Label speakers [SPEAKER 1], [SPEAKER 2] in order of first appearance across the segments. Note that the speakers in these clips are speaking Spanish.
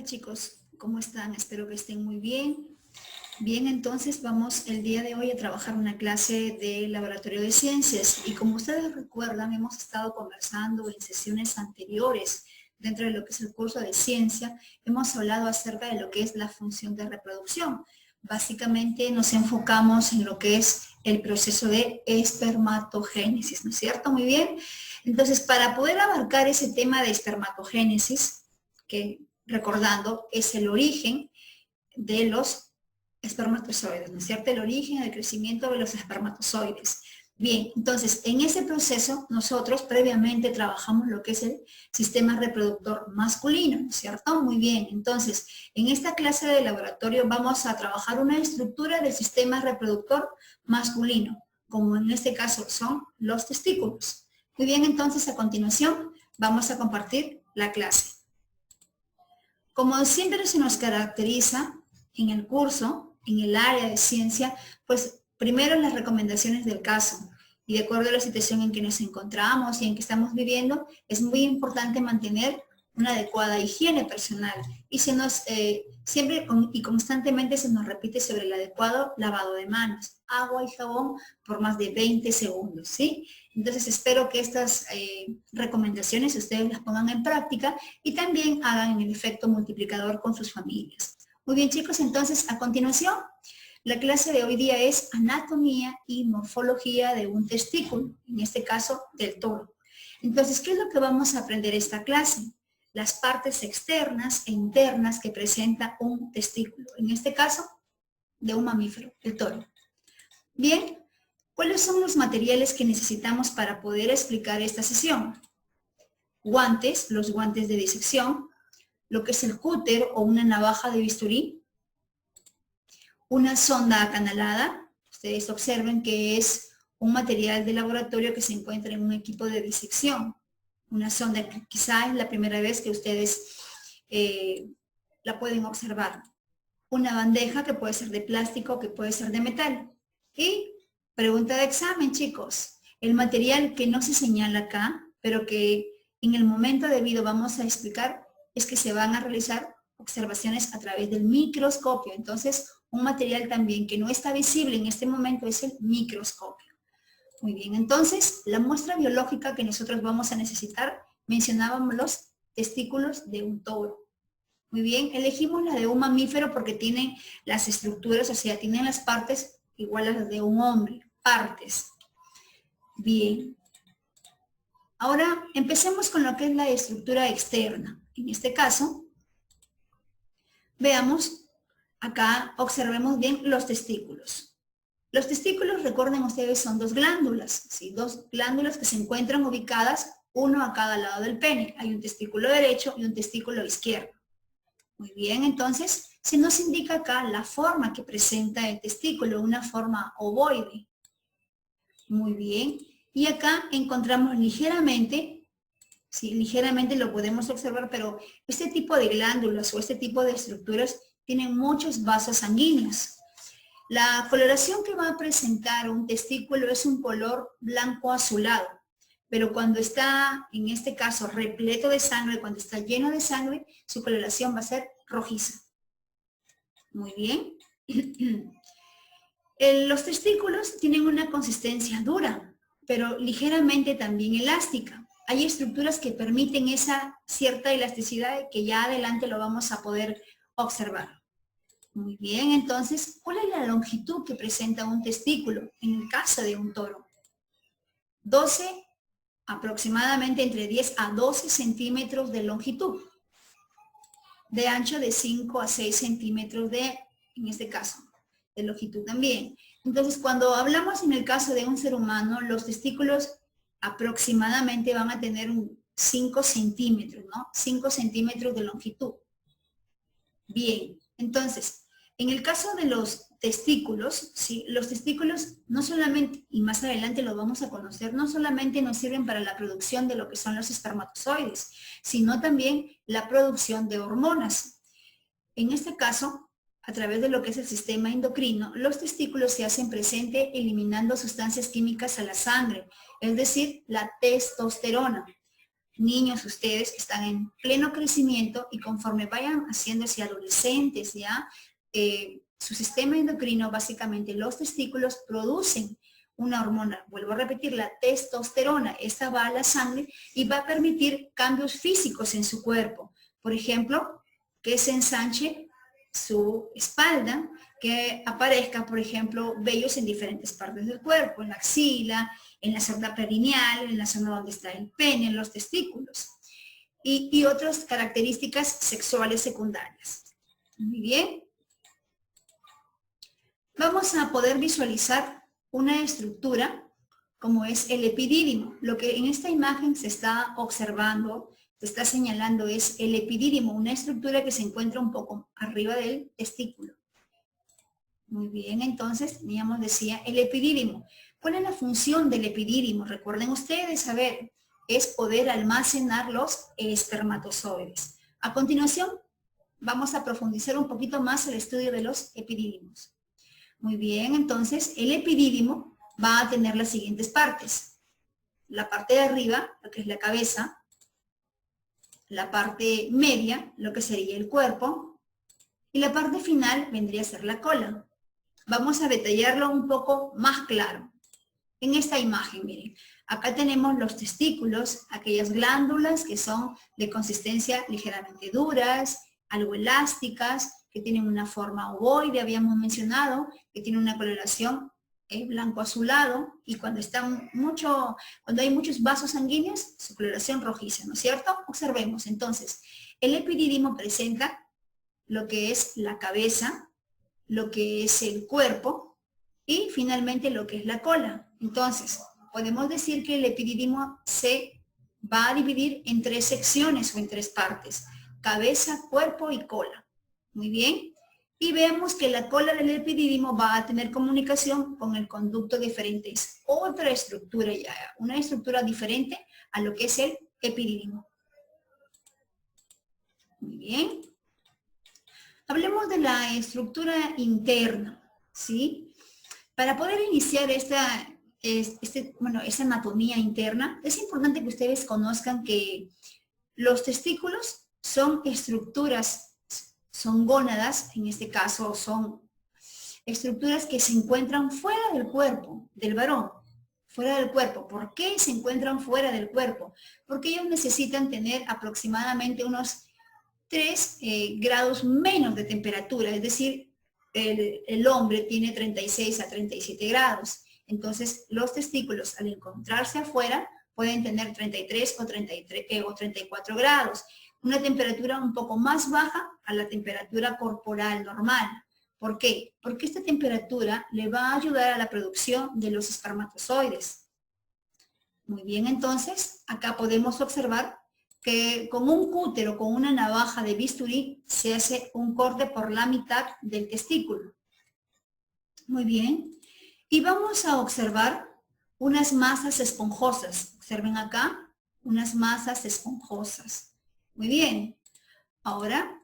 [SPEAKER 1] tal, chicos? ¿Cómo están? Espero que estén muy bien. Bien, entonces vamos el día de hoy a trabajar una clase de laboratorio de ciencias y como ustedes recuerdan, hemos estado conversando en sesiones anteriores dentro de lo que es el curso de ciencia, hemos hablado acerca de lo que es la función de reproducción. Básicamente nos enfocamos en lo que es el proceso de espermatogénesis, ¿no es cierto? Muy bien. Entonces, para poder abarcar ese tema de espermatogénesis, que recordando es el origen de los espermatozoides, ¿no es cierto? El origen del crecimiento de los espermatozoides. Bien, entonces, en ese proceso nosotros previamente trabajamos lo que es el sistema reproductor masculino, ¿no es cierto? Muy bien, entonces, en esta clase de laboratorio vamos a trabajar una estructura del sistema reproductor masculino, como en este caso son los testículos. Muy bien, entonces, a continuación vamos a compartir la clase. Como siempre se nos caracteriza en el curso, en el área de ciencia, pues primero las recomendaciones del caso. Y de acuerdo a la situación en que nos encontramos y en que estamos viviendo, es muy importante mantener una adecuada higiene personal. Y siempre y constantemente se nos repite sobre el adecuado lavado de manos, agua y jabón por más de 20 segundos, ¿sí? Entonces espero que estas recomendaciones ustedes las pongan en práctica y también hagan el efecto multiplicador con sus familias. Muy bien, chicos, entonces a continuación, la clase de hoy día es anatomía y morfología de un testículo, en este caso del toro. Entonces, ¿qué es lo que vamos a aprender esta clase? Las partes externas e internas que presenta un testículo, en este caso de un mamífero, el toro. Bien, ¿cuáles son los materiales que necesitamos para poder explicar esta sesión? Guantes, los guantes de disección, lo que es el cúter o una navaja de bisturí, una sonda acanalada, ustedes observen que es un material de laboratorio que se encuentra en un equipo de disección. Una sonda que quizá es la primera vez que ustedes la pueden observar. Una bandeja que puede ser de plástico, que puede ser de metal. Y pregunta de examen, chicos. El material que no se señala acá, pero que en el momento debido vamos a explicar, es que se van a realizar observaciones a través del microscopio. Entonces, un material también que no está visible en este momento es el microscopio. Muy bien, entonces, la muestra biológica que nosotros vamos a necesitar, mencionábamos los testículos de un toro. Muy bien, elegimos la de un mamífero porque tienen las estructuras, o sea, tienen las partes iguales a las de un hombre, partes. Bien. Ahora, empecemos con lo que es la estructura externa. En este caso, veamos, acá observemos bien los testículos. Los testículos, recuerden ustedes, son dos glándulas, ¿sí? Dos glándulas que se encuentran ubicadas uno a cada lado del pene. Hay un testículo derecho y un testículo izquierdo. Muy bien, entonces se nos indica acá la forma que presenta el testículo, una forma ovoide. Muy bien, y acá encontramos ligeramente, sí, ligeramente lo podemos observar, pero este tipo de glándulas o este tipo de estructuras tienen muchos vasos sanguíneos. La coloración que va a presentar un testículo es un color blanco azulado, pero cuando está, en este caso, repleto de sangre, cuando está lleno de sangre, su coloración va a ser rojiza. Muy bien. Los testículos tienen una consistencia dura, pero ligeramente también elástica. Hay estructuras que permiten esa cierta elasticidad que ya adelante lo vamos a poder observar. Muy bien, entonces, ¿cuál es la longitud que presenta un testículo en el caso de un toro? 12, aproximadamente entre 10 a 12 centímetros de longitud. De ancho de 5 a 6 centímetros en este caso, de longitud también. Entonces, cuando hablamos en el caso de un ser humano, los testículos aproximadamente van a tener 5 centímetros, ¿no? 5 centímetros de longitud. Bien, entonces, en el caso de los testículos, ¿sí? Los testículos no solamente, y más adelante lo vamos a conocer, no solamente nos sirven para la producción de lo que son los espermatozoides, sino también la producción de hormonas. En este caso, a través de lo que es el sistema endocrino, los testículos se hacen presente eliminando sustancias químicas a la sangre, es decir, la testosterona. niños ustedes que están en pleno crecimiento y conforme vayan haciéndose adolescentes, ¿ya? Su sistema endocrino, básicamente los testículos, producen una hormona, vuelvo a repetir, la testosterona. Esta va a la sangre y va a permitir cambios físicos en su cuerpo. Por ejemplo, que se ensanche su espalda, que aparezca, por ejemplo, vellos en diferentes partes del cuerpo, en la axila, en la zona perineal, en la zona donde está el pene, en los testículos. Y otras características sexuales secundarias. Muy bien. Vamos a poder visualizar una estructura como es el epidídimo. Lo que en esta imagen se está observando, se está señalando es el epidídimo, una estructura que se encuentra un poco arriba del testículo. Muy bien, entonces teníamos, decía, el epidídimo. ¿Cuál es la función del epidídimo? Recuerden ustedes, a ver, es poder almacenar los espermatozoides. A continuación, vamos a profundizar un poquito más el estudio de los epidídimos. Muy bien, entonces el epidídimo va a tener las siguientes partes. La parte de arriba, lo que es la cabeza, la parte media, lo que sería el cuerpo, y la parte final vendría a ser la cola. Vamos a detallarlo un poco más claro. En esta imagen, miren, acá tenemos los testículos, aquellas glándulas que son de consistencia ligeramente duras, algo elásticas, que tienen una forma ovoide, habíamos mencionado, que tiene una coloración blanco azulado, y cuando hay muchos vasos sanguíneos, su coloración rojiza, ¿no es cierto? Observemos, entonces, el epidídimo presenta lo que es la cabeza, lo que es el cuerpo, y finalmente lo que es la cola. Entonces, podemos decir que el epidídimo se va a dividir en 3 secciones o en 3 partes: cabeza, cuerpo y cola. Muy bien. Y vemos que la cola del epidídimo va a tener comunicación con el conducto deferente. Es otra estructura ya, una estructura diferente a lo que es el epidídimo. Muy bien. Hablemos de la estructura interna, ¿sí? Para poder iniciar esta anatomía interna, es importante que ustedes conozcan que los testículos son estructuras, son gónadas, en este caso son estructuras que se encuentran fuera del cuerpo del varón, fuera del cuerpo. ¿Por qué se encuentran fuera del cuerpo? Porque ellos necesitan tener aproximadamente unos 3 grados menos de temperatura, es decir, el hombre tiene 36 a 37 grados. Entonces, los testículos, al encontrarse afuera, pueden tener 33 o 34 grados. Una temperatura un poco más baja a la temperatura corporal normal. ¿Por qué? Porque esta temperatura le va a ayudar a la producción de los espermatozoides. Muy bien, entonces, acá podemos observar que con un cútero, con una navaja de bisturí, se hace un corte por la mitad del testículo. Muy bien. Y vamos a observar unas masas esponjosas. Observen acá, unas masas esponjosas. Muy bien. Ahora,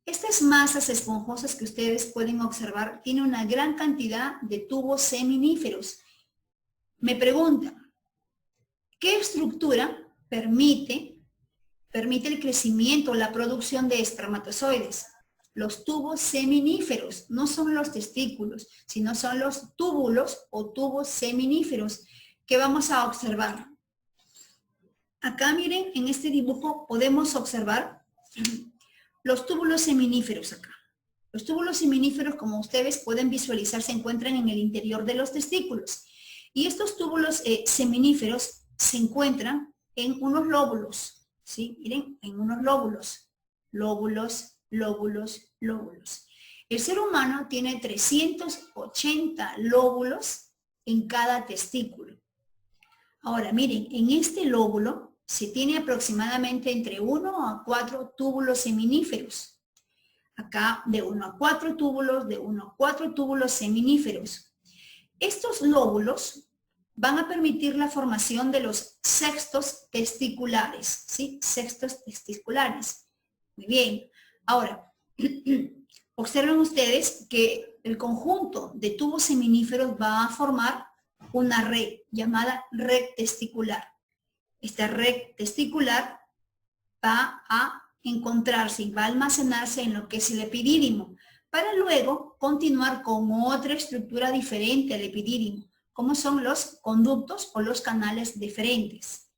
[SPEAKER 1] estas masas esponjosas que ustedes pueden observar tienen una gran cantidad de tubos seminíferos. Me preguntan, ¿qué estructura permite el crecimiento o la producción de espermatozoides? Los tubos seminíferos, no son los testículos, sino son los túbulos o tubos seminíferos que vamos a observar. Acá miren, en este dibujo podemos observar los túbulos seminíferos acá. Los túbulos seminíferos, como ustedes pueden visualizar, se encuentran en el interior de los testículos. Y estos túbulos seminíferos se encuentran en unos lóbulos, ¿sí? Miren, en unos lóbulos. Lóbulos, lóbulos, lóbulos. El ser humano tiene 380 lóbulos en cada testículo. Ahora, miren, en este lóbulo se tiene aproximadamente entre 1 a 4 túbulos seminíferos. Acá de 1 a 4 túbulos, de 1 a 4 túbulos seminíferos. Estos lóbulos van a permitir la formación de los sextos testiculares, ¿sí? Sextos testiculares. Muy bien. Ahora, observen ustedes que el conjunto de tubos seminíferos va a formar una red llamada red testicular. esta red testicular va a encontrarse y va a almacenarse en lo que es el epidídimo, para luego continuar con otra estructura diferente al epidídimo, como son los conductos o los canales deferentes.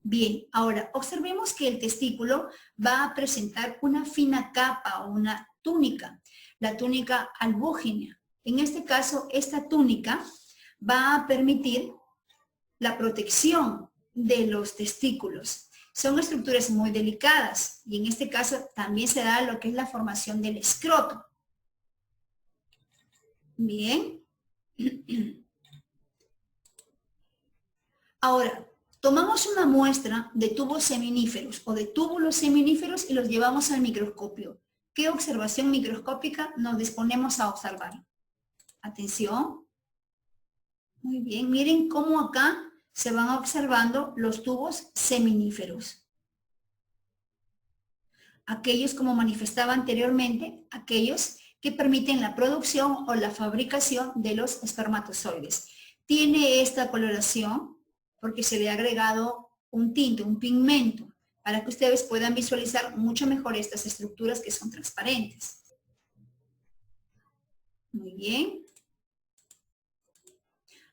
[SPEAKER 1] Bien, ahora observemos que el testículo va a presentar una fina capa o una túnica, la túnica albúgina. En este caso, esta túnica va a permitir la protección de los testículos. Son estructuras muy delicadas y en este caso también se da lo que es la formación del escroto. Bien. Ahora, tomamos una muestra de tubos seminíferos o de túbulos seminíferos y los llevamos al microscopio. ¿Qué observación microscópica nos disponemos a observar? Atención. Muy bien, miren cómo acá se van observando los tubos seminíferos. Aquellos, como manifestaba anteriormente, aquellos que permiten la producción o la fabricación de los espermatozoides. Tiene esta coloración porque se le ha agregado un tinte, un pigmento, para que ustedes puedan visualizar mucho mejor estas estructuras que son transparentes. Muy bien.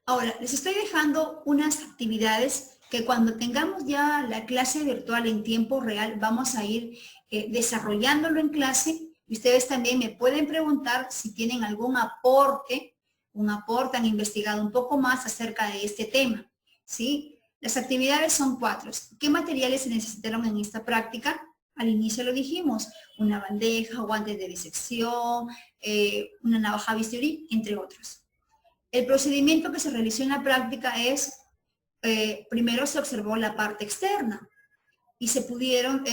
[SPEAKER 1] Ahora, les estoy dejando unas actividades que cuando tengamos ya la clase virtual en tiempo real, vamos a ir desarrollándolo en clase. Y ustedes también me pueden preguntar si tienen algún aporte, han investigado un poco más acerca de este tema, ¿sí? Las actividades son 4. ¿Qué materiales se necesitaron en esta práctica? Al inicio lo dijimos, una bandeja, guantes de disección, una navaja bisturí, entre otros. El procedimiento que se realizó en la práctica es, primero se observó la parte externa y se pudieron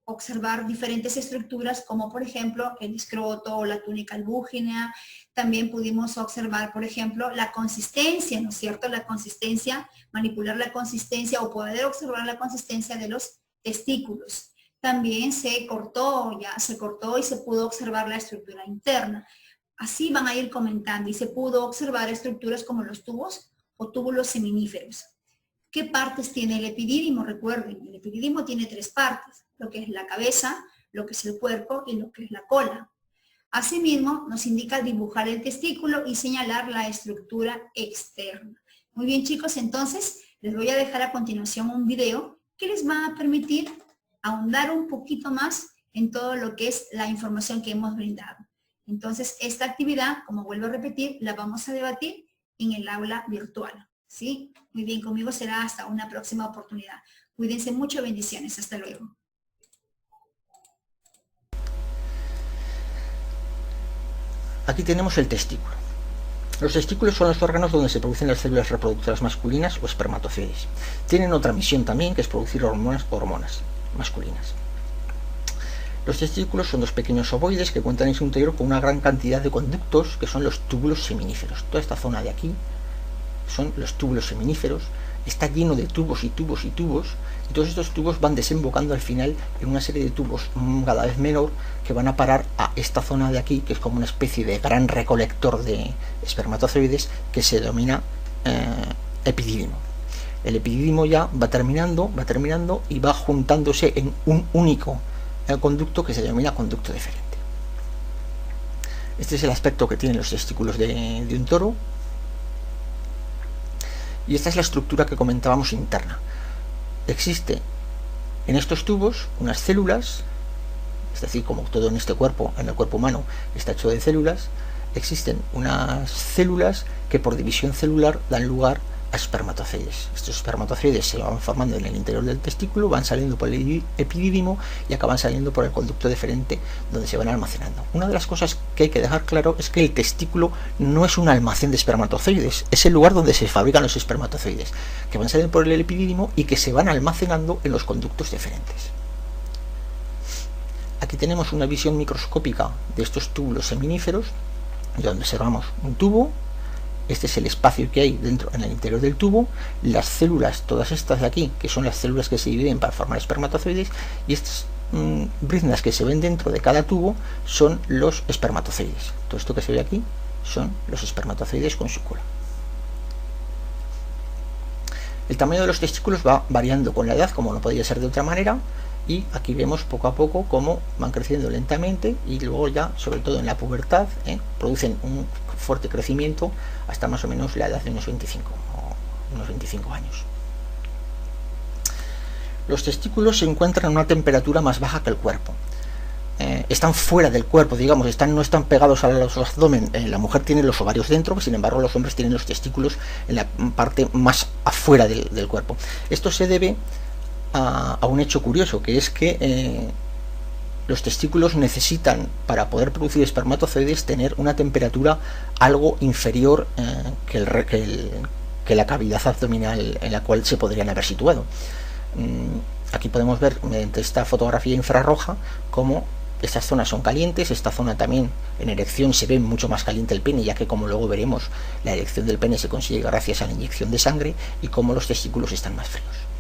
[SPEAKER 1] observar diferentes estructuras como por ejemplo el escroto o la túnica albúgina. También pudimos observar, por ejemplo, la consistencia, ¿no es cierto? La consistencia, manipular la consistencia o poder observar la consistencia de los testículos. También se cortó y se pudo observar la estructura interna. Así van a ir comentando y se pudo observar estructuras como los tubos o túbulos seminíferos. ¿Qué partes tiene el epidídimo? Recuerden, el epidídimo tiene 3 partes, lo que es la cabeza, lo que es el cuerpo y lo que es la cola. Asimismo, nos indica dibujar el testículo y señalar la estructura externa. Muy bien, chicos, entonces les voy a dejar a continuación un video que les va a permitir ahondar un poquito más en todo lo que es la información que hemos brindado. Entonces, esta actividad, como vuelvo a repetir, la vamos a debatir en el aula virtual, ¿sí? Muy bien, conmigo será hasta una próxima oportunidad. Cuídense mucho, bendiciones, hasta luego.
[SPEAKER 2] Aquí tenemos el testículo. Los testículos son los órganos donde se producen las células reproductoras masculinas o espermatozoides. Tienen otra misión también, que es producir hormonas masculinas. Los testículos son 2 pequeños ovoides que cuentan en su interior con una gran cantidad de conductos, que son los túbulos seminíferos. Toda esta zona de aquí son los túbulos seminíferos. Está lleno de tubos y tubos y tubos, y todos estos tubos van desembocando al final en una serie de tubos cada vez menor que van a parar a esta zona de aquí, que es como una especie de gran recolector de espermatozoides que se denomina epidídimo. El epidídimo ya va terminando y va juntándose en un único conducto que se denomina conducto deferente. Este es el aspecto que tienen los testículos de un toro. Y esta es la estructura que comentábamos interna. Existe en estos tubos unas células, es decir, como todo en este cuerpo, en el cuerpo humano, está hecho de células. Existen unas células que por división celular dan lugar a espermatozoides. Estos espermatozoides se van formando en el interior del testículo, van saliendo por el epidídimo y acaban saliendo por el conducto deferente, donde se van almacenando. Una de las cosas que hay que dejar claro es que el testículo no es un almacén de espermatozoides, es el lugar donde se fabrican los espermatozoides, que van saliendo por el epidídimo y que se van almacenando en los conductos deferentes. Aquí tenemos una visión microscópica de estos túbulos seminíferos, donde observamos un tubo. Este es el espacio que hay dentro, en el interior del tubo, las células, todas estas de aquí, que son las células que se dividen para formar espermatozoides, y estas briznas que se ven dentro de cada tubo son los espermatozoides. Todo esto que se ve aquí son los espermatozoides con su cola. El tamaño de los testículos va variando con la edad, como no podría ser de otra manera, y aquí vemos poco a poco cómo van creciendo lentamente y luego ya, sobre todo en la pubertad, producen un fuerte crecimiento hasta más o menos la edad de unos 25 años. Los testículos se encuentran a una temperatura más baja que el cuerpo. Están fuera del cuerpo, digamos, no están pegados al abdomen. La mujer tiene los ovarios dentro, sin embargo los hombres tienen los testículos en la parte más afuera del cuerpo. Esto se debe a un hecho curioso, que es que los testículos necesitan, para poder producir espermatozoides, tener una temperatura algo inferior que la cavidad abdominal en la cual se podrían haber situado. Aquí podemos ver mediante esta fotografía infrarroja cómo estas zonas son calientes. Esta zona también en erección se ve mucho más caliente el pene, ya que, como luego veremos, la erección del pene se consigue gracias a la inyección de sangre, y cómo los testículos están más fríos.